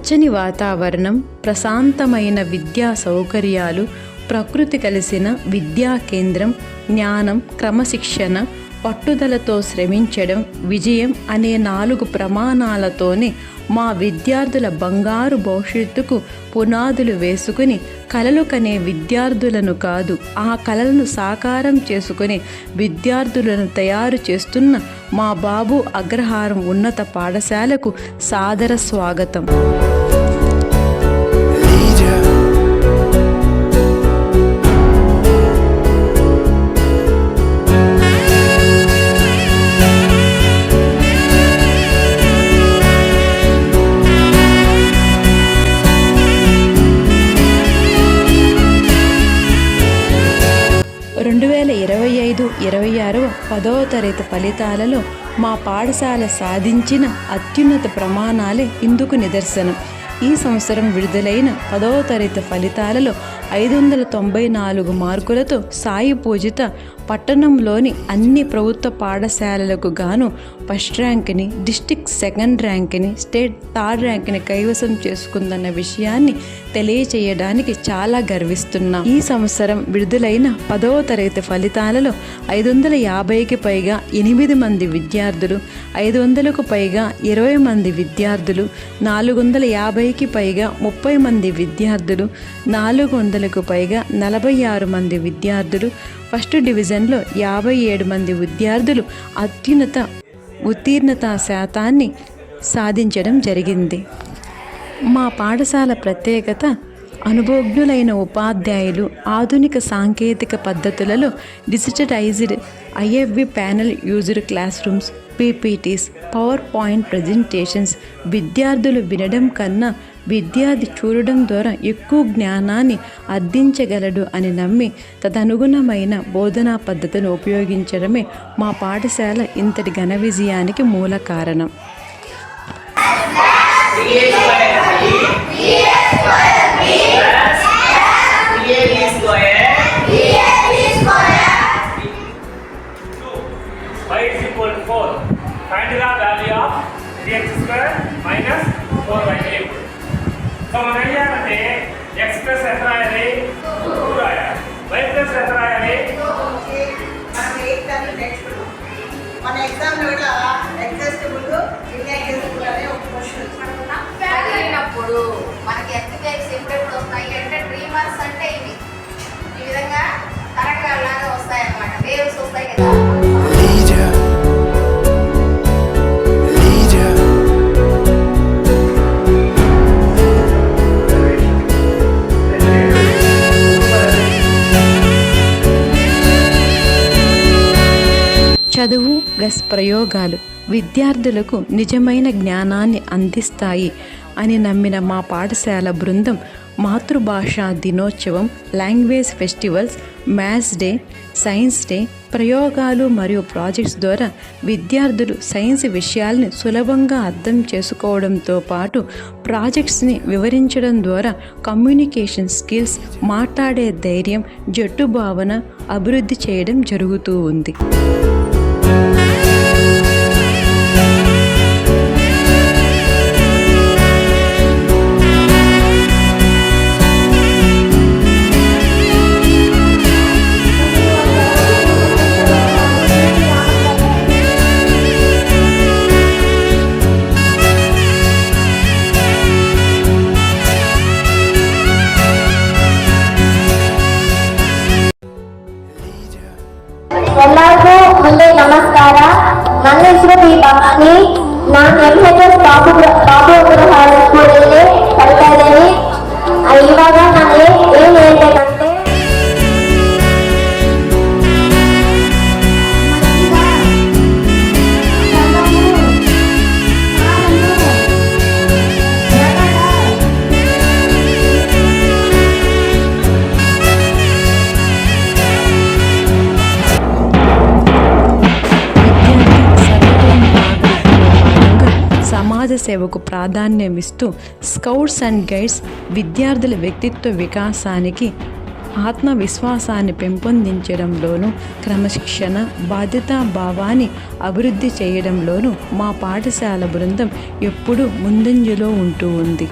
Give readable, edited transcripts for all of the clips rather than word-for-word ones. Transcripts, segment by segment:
పచ్చని వాతావరణం, ప్రశాంతమైన విద్యా సౌకర్యాలు, ప్రకృతి కలిసిన విద్యా కేంద్రం, జ్ఞానం, క్రమశిక్షణ, పట్టుదలతో శ్రమించడం, విజయం అనే 4 ప్రమాణాలతోనే మా విద్యార్థుల బంగారు భవిష్యత్తుకు పునాదులు వేసుకుని కలలు కనే విద్యార్థులను కాదు, ఆ కలలను సాకారం చేసుకునే విద్యార్థులను తయారు చేస్తున్న మా బాబు అగ్రహారం ఉన్నత పాఠశాలకు సాదర స్వాగతం. (2025-26) 10వ తరగతి ఫలితాలలో మా పాఠశాల సాధించిన అత్యున్నత ప్రమాణాలే ఇందుకు నిదర్శనం. ఈ సంవత్సరం విడుదలైన 10వ తరగతి ఫలితాలలో 594 మార్కులతో సాయి పూజిత పట్టణంలోని అన్ని ప్రభుత్వ పాఠశాలలకు గాను ఫస్ట్ ర్యాంక్ని, డిస్ట్రిక్ట్ సెకండ్ ర్యాంక్ని, స్టేట్ థర్డ్ ర్యాంక్ని కైవసం చేసుకుందన్న విషయాన్ని తెలియచేయడానికి చాలా గర్విస్తున్నాం. ఈ సంవత్సరం విడుదలైన 10వ తరగతి ఫలితాలలో 550కి పైగా 8 మంది విద్యార్థులు, 500కు పైగా 20 మంది విద్యార్థులు, 450కి పైగా 30 మంది విద్యార్థులు, 400కు పైగా 46 మంది విద్యార్థులు, ఫస్ట్ డివిజన్లో 57 మంది విద్యార్థులు అత్యున్నత ఉత్తీర్ణతా శాతాన్ని సాధించడం జరిగింది. మా పాఠశాల ప్రత్యేకత అనుభవజ్ఞులైన ఉపాధ్యాయులు, ఆధునిక సాంకేతిక పద్ధతులలో digitalised IFB panel used class rooms, PPTs, power point presentations. విద్యార్థులు వినడం కన్నా విద్యార్థి చూడడం ద్వారా ఎక్కువ జ్ఞానాన్ని అర్థించగలడు అని నమ్మి తదనుగుణమైన బోధనా పద్ధతిని ఉపయోగించడమే మా పాఠశాల ఇంతటి ఘన విజయానికి మూల కారణం. Find the value of 3x square minus 4y3. So మనం ఏం చేయాలంటే x ప్లస్ ఎంత రాయాలి? 2 రాయాలి. y ప్లస్ ఎంత రాయాలి? మన ఎగ్జామ్ లో కూడా ఎగ్జాస్టిబుల్ ఇన్ఎగ్జాస్టిబుల్ అనే ఒక క్వశ్చన్ అయినప్పుడు మనకి ఎక్స్‌పీరియన్స్ ఎప్పుడెప్పుడు వస్తాయి అంటే డ్రీమర్స్ అంటే ఇవి ఈ విధంగా తరంగాల్లాగా వస్తాయి అన్నమాట. వేవ్స్ వస్తాయి కదా. చదువు ప్లస్ ప్రయోగాలు విద్యార్థులకు నిజమైన జ్ఞానాన్ని అందిస్తాయి అని నమ్మిన మా పాఠశాల బృందం మాతృభాషా దినోత్సవం, language festivals, maths day, science day, ప్రయోగాలు మరియు ప్రాజెక్ట్స్ ద్వారా విద్యార్థులు సైన్స్ విషయాల్ని సులభంగా అర్థం చేసుకోవడంతో పాటు ప్రాజెక్ట్స్ని వివరించడం ద్వారా కమ్యూనికేషన్ స్కిల్స్, మాట్లాడే ధైర్యం, జట్టు భావన అభివృద్ధి చేయడం జరుగుతూ ఉంది. ಎಲ್ಲರಿಗೂ ಮುಂದೆ ನಮಸ್ಕಾರ. ನನ್ನ ಹೆಸರು ಬಿ ಭವಾನಿ. ನಾನು MHS ಬಾಬು ಅಗ್ರಹಾರ ಸ್ಕೂಲಲ್ಲಿ ಕಲಿತಾ ಇದ್ದೀನಿ. ಇವಾಗ ನಾನು ಏನು ಹೇಳ್ಬೇಕಂತೆ సమాజ సేవకు ప్రాధాన్యమిస్తూ స్కౌట్స్ అండ్ గైడ్స్ విద్యార్థుల వ్యక్తిత్వ వికాసానికి, ఆత్మవిశ్వాసాన్ని పెంపొందించడంలోనూ, క్రమశిక్షణ, బాధ్యతాభావాన్ని అభివృద్ధి చేయడంలోనూ మా పాఠశాల బృందం ఎప్పుడూ ముందంజలో ఉంటూ ఉంది.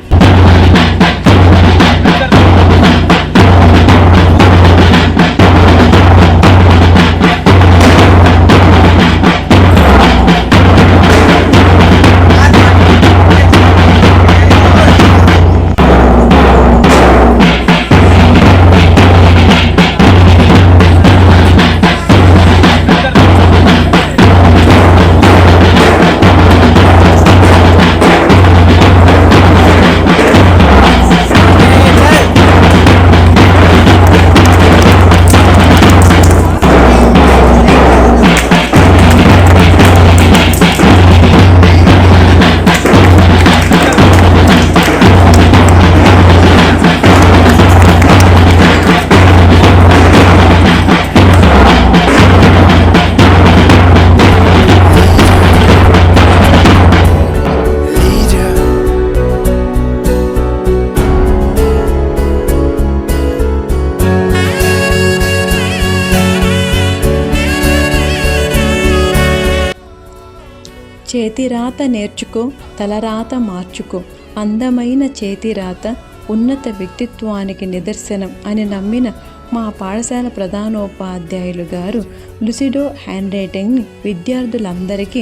చేతిరాత నేర్చుకో, తలరాత మార్చుకో. అందమైన చేతిరాత ఉన్నత వ్యక్తిత్వానికి నిదర్శనం అని నమ్మిన మా పాఠశాల ప్రధానోపాధ్యాయులు గారు లుసిడో హ్యాండ్ రైటింగ్ని విద్యార్థులందరికీ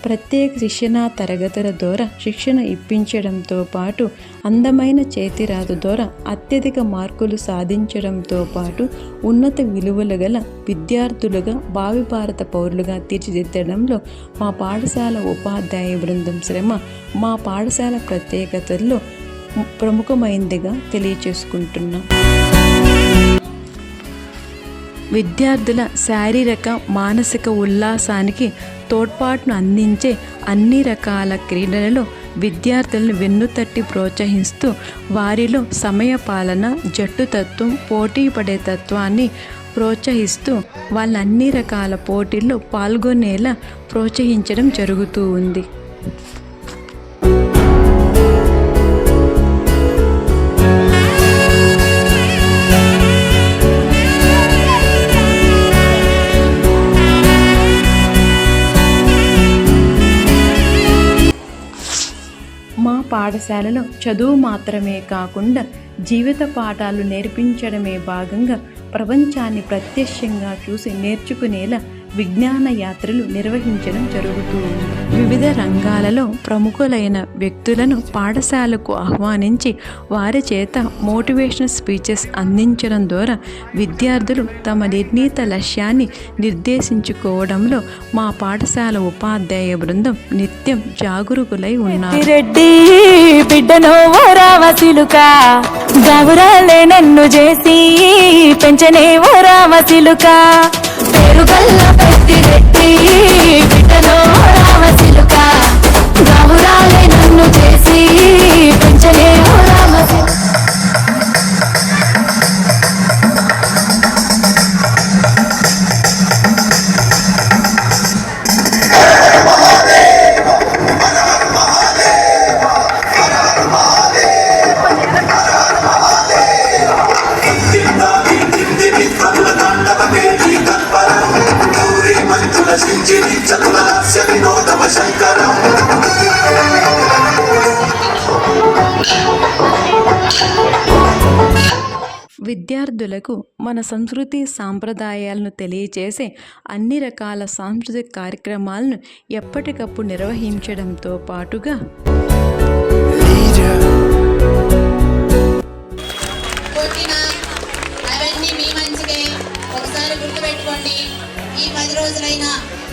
ప్రత్యేక శిక్షణా తరగతుల ద్వారా శిక్షణ ఇప్పించడంతో పాటు అందమైన చేతిరాత ద్వారా అత్యధిక మార్కులు సాధించడంతో పాటు ఉన్నత విలువలు గల విద్యార్థులుగా భావి భారత పౌరులుగా తీర్చిదిద్దడంలో మా పాఠశాల ఉపాధ్యాయ బృందం శ్రమ మా పాఠశాల ప్రత్యేకతల్లో ప్రముఖమైనదిగా తెలియచేసుకుంటున్నాం. విద్యార్థుల శారీరక మానసిక ఉల్లాసానికి తోడ్పాటును అందించే అన్ని రకాల క్రీడలలో విద్యార్థులను వెన్నుతట్టి ప్రోత్సహిస్తూ వారిలో సమయపాలన, జట్టుతత్వం, పోటీ పడే తత్వాన్ని ప్రోత్సహిస్తూ వాళ్ళ అన్ని రకాల పోటీల్లో పాల్గొనేలా ప్రోత్సహించడం జరుగుతూ ఉంది. మా పాఠశాలలో చదువు మాత్రమే కాకుండా జీవిత పాఠాలు నేర్పించడమే భాగంగా ప్రపంచాన్ని ప్రత్యక్షంగా చూసి నేర్చుకునేలా విజ్ఞాన యాత్రలు నిర్వహించడం జరుగుతూ ఉంది. వివిధ రంగాలలో ప్రముఖులైన వ్యక్తులను పాఠశాలకు ఆహ్వానించి వారి చేత మోటివేషనల్ స్పీచెస్ అందించడం ద్వారా విద్యార్థులు తమ నిర్ణీత లక్ష్యాన్ని నిర్దేశించుకోవడంలో మా పాఠశాల ఉపాధ్యాయ బృందం నిత్యం జాగరూకులై ఉన్నారు. రెడ్డి బిడ్డను ఓరావసిలుక గౌరాలే నన్ను చేసి పెంచనే ఓరావసిలుక పేరుగల్ల పెట్టి రెడ్డి బిడ్డను ఓరావసిలుక గౌరాలే నన్ను చేసి పెంచనే ఓరావసిలుక. విద్యార్థులకు మన సంస్కృతి సాంప్రదాయాలను తెలియచేసే అన్ని రకాల సాంస్కృతిక కార్యక్రమాలను ఎప్పటికప్పుడు నిర్వహించడంతో పాటుగా అవన్నీ మీ మంచిగా ఒకసారి గుర్తుపెట్టుకోండి. ఈ 10 రోజులైనా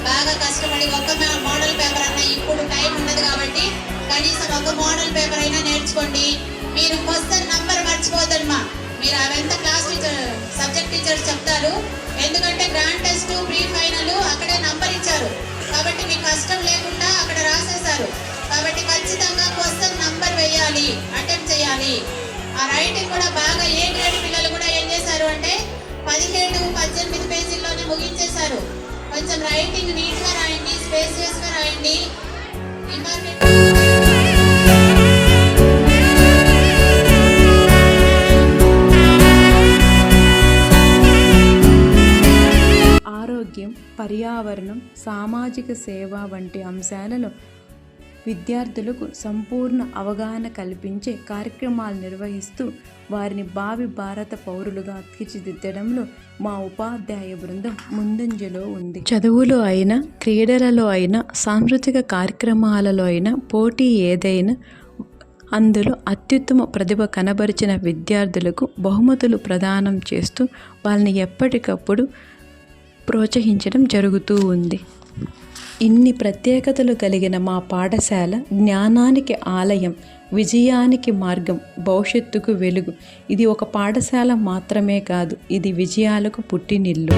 బాగా కష్టపడి ఒక్క మోడల్ పేపర్ అన్నా, ఇప్పుడు టైం ఉండదు కాబట్టి కనీసం ఒక మోడల్ పేపర్ అయినా నేర్చుకోండి. మీరు క్వశ్చన్ నంబర్ మర్చిపోద్దమ్మా. మీరు అవంతా క్లాస్ టీచర్, సబ్జెక్ట్ టీచర్స్ చెప్తారు. ఎందుకంటే గ్రాండ్ టెస్ట్, ప్రీ ఫైనల్ అక్కడే నంబర్ ఇచ్చారు కాబట్టి మీకు కష్టం లేకుండా అక్కడ రాసేశారు. కాబట్టి ఖచ్చితంగా క్వశ్చన్ నంబర్ వేయాలి, అటెంప్ట్ చేయాలి. ఆ రైటింగ్ కూడా బాగా ఏ గ్రేడ్ పిల్లలు కూడా ఏం చేశారు అంటే 17-18 పేజీల్లోనే ముగించేశారు. కొంచెం రైటింగ్ నీట్గా రాయండి, స్పేసియస్గా రాయండి. ఆరోగ్యం, పర్యావరణం, సామాజిక సేవ వంటి అంశాలలో విద్యార్థులకు సంపూర్ణ అవగాహన కల్పించే కార్యక్రమాలు నిర్వహిస్తూ వారిని భావి భారత పౌరులుగా తీర్చిదిద్దడంలో మా ఉపాధ్యాయ బృందం ముందంజలో ఉంది. చదువులో అయినా, క్రీడలలో అయినా, సాంస్కృతిక కార్యక్రమాలలో అయినా, పోటీ ఏదైనా అందులో అత్యుత్తమ ప్రతిభ కనబరిచిన విద్యార్థులకు బహుమతులు ప్రదానం చేస్తూ వాళ్ళని ఎప్పటికప్పుడు ప్రోత్సహించడం జరుగుతూ ఉంది. ఇన్ని ప్రత్యేకతలు కలిగిన మా పాఠశాల జ్ఞానానికి ఆలయం, విజయానికి మార్గం, భవిష్యత్తుకు వెలుగు. ఇది ఒక పాఠశాల మాత్రమే కాదు, ఇది విజయాలకు పుట్టినిల్లు.